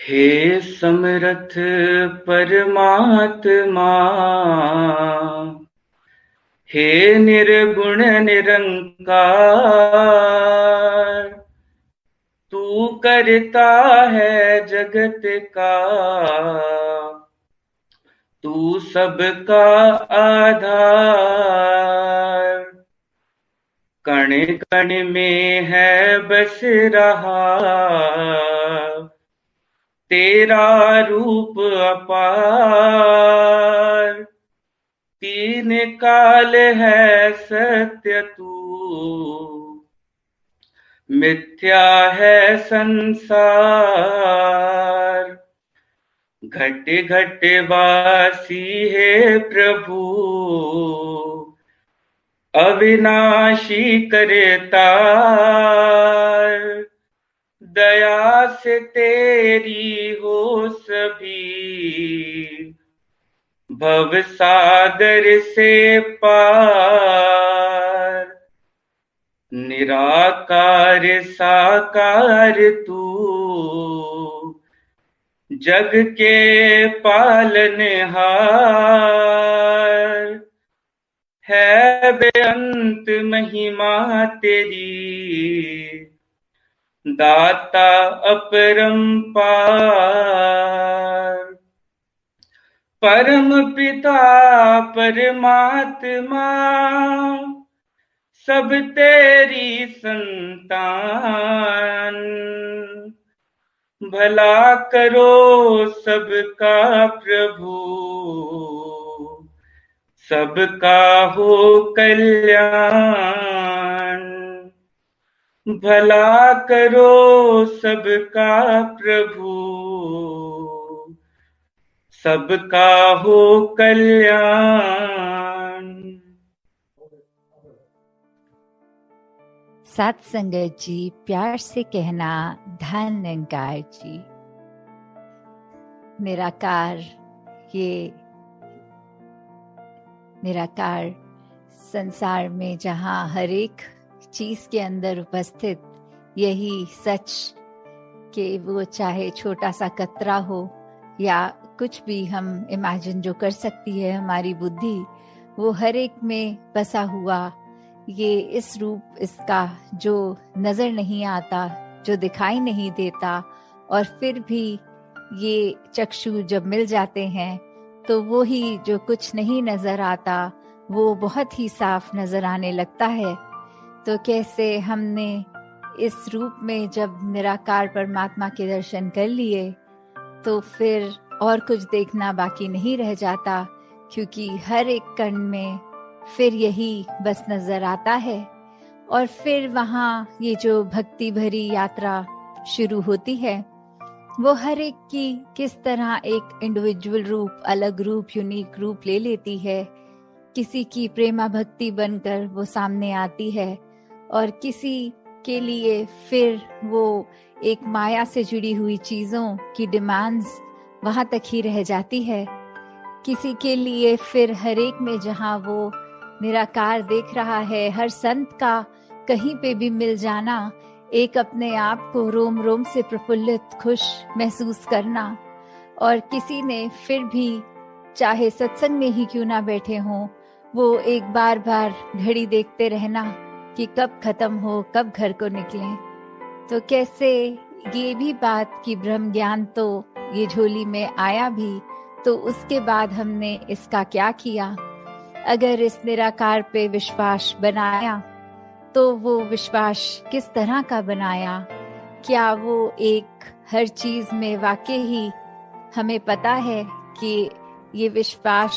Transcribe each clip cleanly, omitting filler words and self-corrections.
हे समर्थ परमात्मा, हे निर्गुण निरंकार, तू करता है जगत का, तू सबका आधार। कण कण में है बस रहा तेरा रूप अपार। तीन काल है सत्य तू, मिथ्या है संसार। घट घट वासी है प्रभु, अविनाशी करतार। दया से तेरी हो सभी, भव सागर से पार। निराकार साकार तू, जग के पालनहार। है बेअंत महिमा तेरी, दाता अपरंपार। परम पिता परमात्मा, सब तेरी संतान। भला करो सबका प्रभु, सबका हो कल्याण। भला करो सबका प्रभु, सबका हो कल्याण। सात संगत जी, प्यार से कहना धन निरंकार जी। निराकार, ये निराकार संसार में जहाँ हर एक चीज के अंदर उपस्थित यही सच कि वो चाहे छोटा सा कतरा हो या कुछ भी हम इमेजिन जो कर सकती है हमारी बुद्धि, वो हर एक में बसा हुआ ये इस रूप इसका जो नजर नहीं आता, जो दिखाई नहीं देता, और फिर भी ये चक्षु जब मिल जाते हैं तो वो ही जो कुछ नहीं नजर आता वो बहुत ही साफ नजर आने लगता है। तो कैसे हमने इस रूप में जब निराकार परमात्मा के दर्शन कर लिए तो फिर और कुछ देखना बाकी नहीं रह जाता, क्योंकि हर एक कण में फिर यही बस नजर आता है। और फिर वहाँ ये जो भक्ति भरी यात्रा शुरू होती है, वो हर एक की किस तरह एक इंडिविजुअल रूप, अलग रूप, यूनिक रूप ले लेती है। किसी की प्रेमा भक्ति बनकर वो सामने आती है, और किसी के लिए फिर वो एक माया से जुड़ी हुई चीजों की डिमांड्स वहां तक ही रह जाती है। किसी के लिए फिर हर एक में जहां वो निराकार देख रहा है, हर संत का कहीं पे भी मिल जाना, एक अपने आप को रोम रोम से प्रफुल्लित खुश महसूस करना। और किसी ने फिर भी चाहे सत्संग में ही क्यों ना बैठे हों, वो एक बार बार घड़ी देखते रहना कि कब खत्म हो, कब घर को निकलें। तो कैसे ये भी बात कि ब्रह्म ज्ञान तो ये झोली में आया भी, तो उसके बाद हमने इसका क्या किया। अगर इस निराकार पे विश्वास बनाया तो वो विश्वास किस तरह का बनाया। क्या वो एक हर चीज में वाकई ही हमें पता है कि ये विश्वास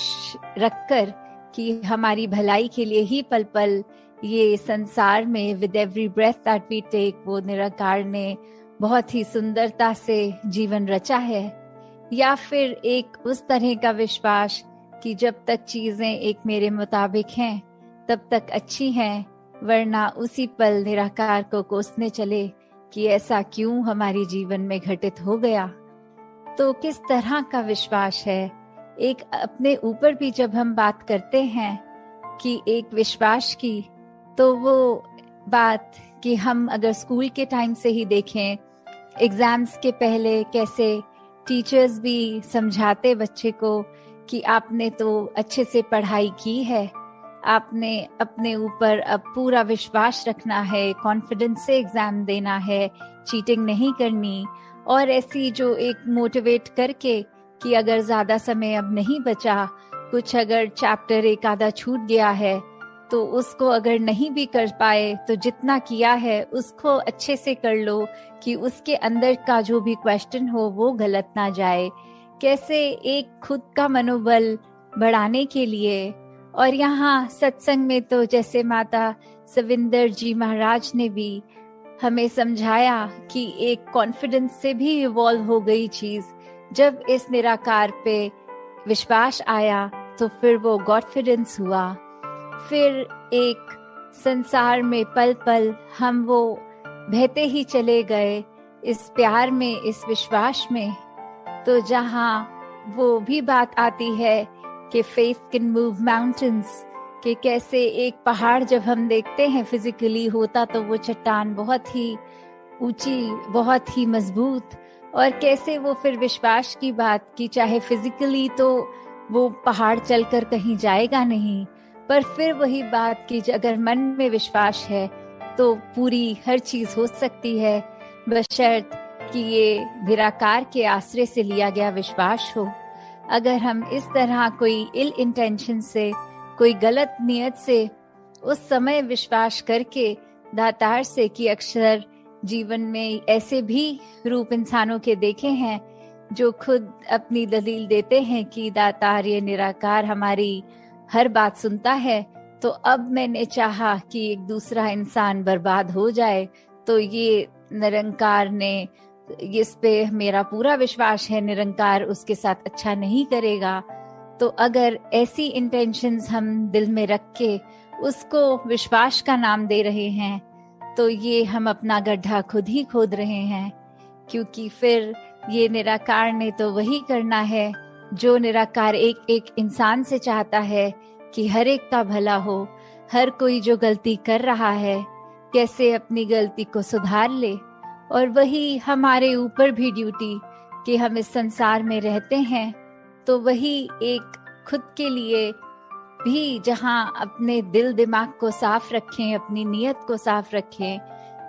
रखकर कि हमारी भलाई के लिए ही पल पल ये संसार में with every breath that we take, वो निराकार ने बहुत ही सुंदरता से जीवन रचा है। या फिर एक उस तरह का विश्वास कि जब तक चीजें एक मेरे मुताबिक हैं तब तक अच्छी हैं, वरना उसी पल निराकार को कोसने चले कि ऐसा क्यों हमारे जीवन में घटित हो गया। तो किस तरह का विश्वास है। एक अपने ऊपर भी जब हम बात करते हैं कि एक विश्वास की, तो वो बात कि हम अगर स्कूल के टाइम से ही देखें, एग्जाम्स के पहले कैसे टीचर्स भी समझाते बच्चे को कि आपने तो अच्छे से पढ़ाई की है, आपने अपने ऊपर अब पूरा विश्वास रखना है, कॉन्फिडेंस से एग्जाम देना है, चीटिंग नहीं करनी, और ऐसी जो एक मोटिवेट करके कि अगर ज्यादा समय अब नहीं बचा, कुछ अगर चैप्टर एक आधा छूट गया है तो उसको अगर नहीं भी कर पाए तो जितना किया है उसको अच्छे से कर लो कि उसके अंदर का जो भी क्वेश्चन हो वो गलत ना जाए। कैसे एक खुद का मनोबल बढ़ाने के लिए। और यहाँ सत्संग में तो जैसे माता सविंदर जी महाराज ने भी हमें समझाया कि एक कॉन्फिडेंस से भी इवॉल्व हो गई चीज। जब इस निराकार पे विश्वास आया तो फिर वो गॉडफिडेंस हुआ। फिर एक संसार में पल पल हम वो बहते ही चले गए इस प्यार में, इस विश्वास में। तो जहाँ वो भी बात आती है कि फेथ कैन मूव माउंटेन्स, कि कैसे एक पहाड़ जब हम देखते हैं फिजिकली होता तो वो चट्टान बहुत ही ऊंची, बहुत ही मजबूत, और कैसे वो फिर विश्वास की बात की चाहे फिजिकली तो वो पहाड़ चलकर कहीं जाएगा नहीं, पर फिर वही बात कि अगर मन में विश्वास है तो पूरी हर चीज हो सकती है, बशर्त कि ये निराकार के आश्रय से लिया गया विश्वास हो। अगर हम इस तरह कोई इल इंटेंशन से, कोई गलत नियत से उस समय विश्वास करके दातार से, कि अक्सर जीवन में ऐसे भी रूप इंसानों के देखे हैं जो खुद अपनी दलील देते हैं कि दातार ये निराकार हमारी हर बात सुनता है, तो अब मैंने चाहा कि एक दूसरा इंसान बर्बाद हो जाए तो ये निरंकार ने, इस पे मेरा पूरा विश्वास है निरंकार उसके साथ अच्छा नहीं करेगा। तो अगर ऐसी इंटेंशंस हम दिल में रख के उसको विश्वास का नाम दे रहे हैं तो ये हम अपना गड्ढा खुद ही खोद रहे हैं, क्योंकि फिर ये निराकार ने तो वही करना है जो निराकार एक एक इंसान से चाहता है कि हर एक का भला हो। हर कोई जो गलती कर रहा है कैसे अपनी गलती को सुधार ले, और वही हमारे ऊपर भी ड्यूटी कि हम इस संसार में रहते हैं तो वही एक खुद के लिए भी जहाँ अपने दिल दिमाग को साफ रखें, अपनी नियत को साफ रखें,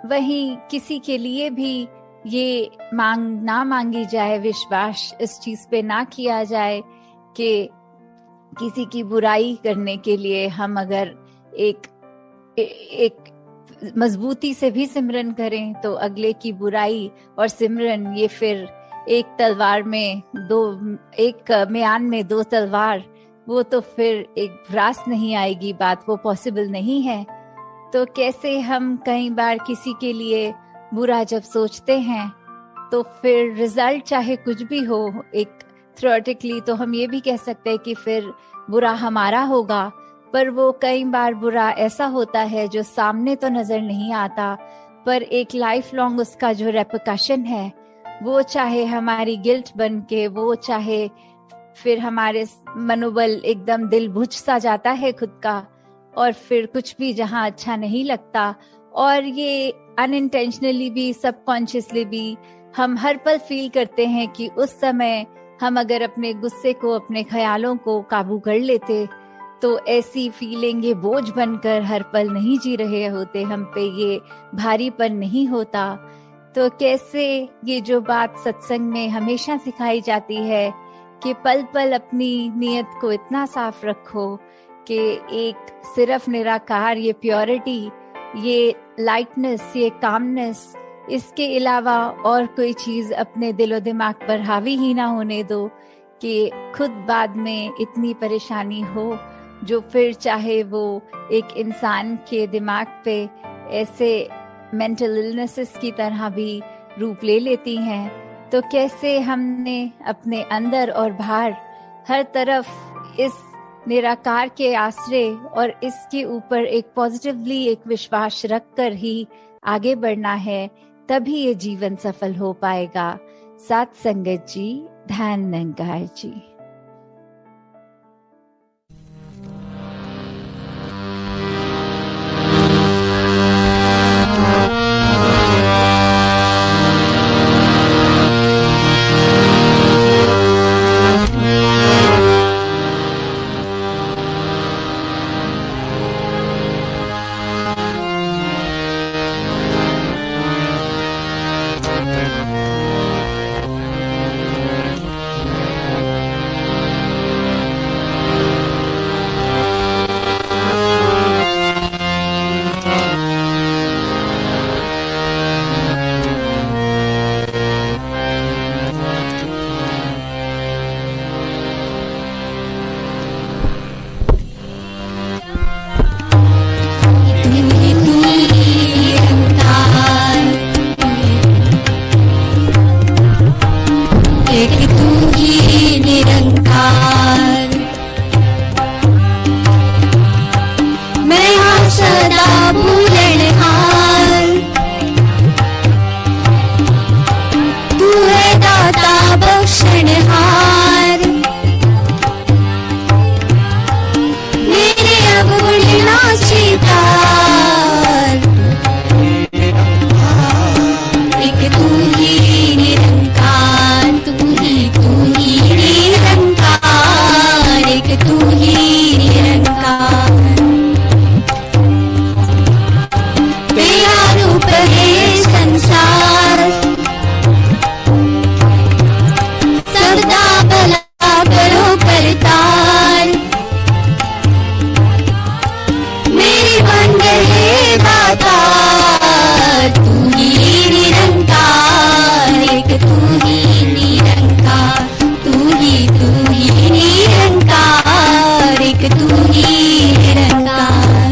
वहीं किसी के लिए भी ये मांग ना मांगी जाए, विश्वास इस चीज पे ना किया जाए कि किसी की बुराई करने के लिए हम अगर एक मजबूती से भी सिमरन करें तो अगले की बुराई और सिमरन ये फिर एक तलवार में दो, एक म्यान में दो तलवार, वो तो फिर एक भ्रास नहीं आएगी, बात वो पॉसिबल नहीं है। तो कैसे हम कई बार किसी के लिए बुरा जब सोचते हैं तो फिर रिजल्ट चाहे कुछ भी हो, एक थ्योरेटिकली तो हम ये भी कह सकते हैं कि फिर बुरा हमारा होगा, पर वो कई बार बुरा ऐसा होता है जो सामने तो नजर नहीं आता, पर एक लाइफ लॉन्ग उसका जो रेपरकशन है वो चाहे हमारी गिल्ट बन के, वो चाहे फिर हमारे मनोबल एकदम दिल बुझ सा जाता है खुद का, और फिर कुछ भी जहाँ अच्छा नहीं लगता। और ये अनइंटेंशनली भी, सबकॉन्शियसली भी हम हर पल फील करते हैं कि उस समय हम अगर अपने गुस्से को, अपने ख्यालों को काबू कर लेते तो ऐसी फीलिंग ये बोझ बनकर हर पल नहीं जी रहे होते, हम पे ये भारीपन नहीं होता। तो कैसे ये जो बात सत्संग में हमेशा सिखाई जाती है कि पल पल अपनी नियत को इतना साफ रखो कि एक सिर्फ निराकार, ये प्योरिटी, ये लाइटनेस, ये कामनेस, इसके अलावा और कोई चीज अपने दिलो दिमाग पर हावी ही ना होने दो कि खुद बाद में इतनी परेशानी हो जो फिर चाहे वो एक इंसान के दिमाग पे ऐसे मेंटल इलनेसेस की तरह भी रूप ले लेती हैं। तो कैसे हमने अपने अंदर और बाहर हर तरफ इस निराकार के आश्रय और इसके ऊपर एक पॉजिटिवली एक विश्वास रखकर ही आगे बढ़ना है, तभी ये जीवन सफल हो पाएगा। साथ संगत जी, ध्यान निरंकार जी। एक तू ही निरंकार। मैं हाँ सदा भूलनहार, तू है दाता बख्शनहार। मेरे अवगुण नाची तार, एक तू ही निरंकार, तू ही निरंकार, एक तू ही निरंकार। तेरा रूप है संसार, सबदा भला करो करतार। मेरी बंद है दातार, तू ही निरंकार, एक तू ही निरंकार, तू ही निरंकार, एक तू ही निरंकार।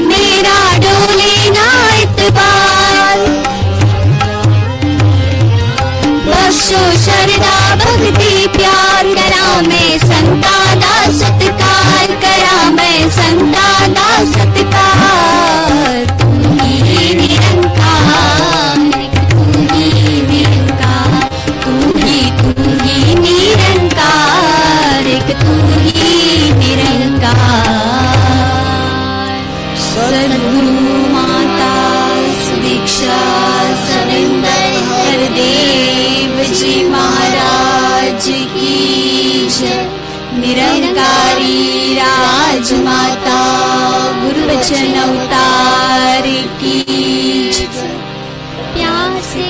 मेरा डोले ना इतबार, बख्शो शरदा भक्ति प्यार। करा मैं संता दा सत्कार, करा मैं संता दा सत्कार। तू ही निरंकार, तू ही निरंकार, तू ही निरंकार, एक तू ही निरंकार। सद्गुरु माता सुदीक्षा सविंदर हरदेव जी महाराज की जय। निरंकारी राजमाता गुरु वचन अवतार की जय। प्यार से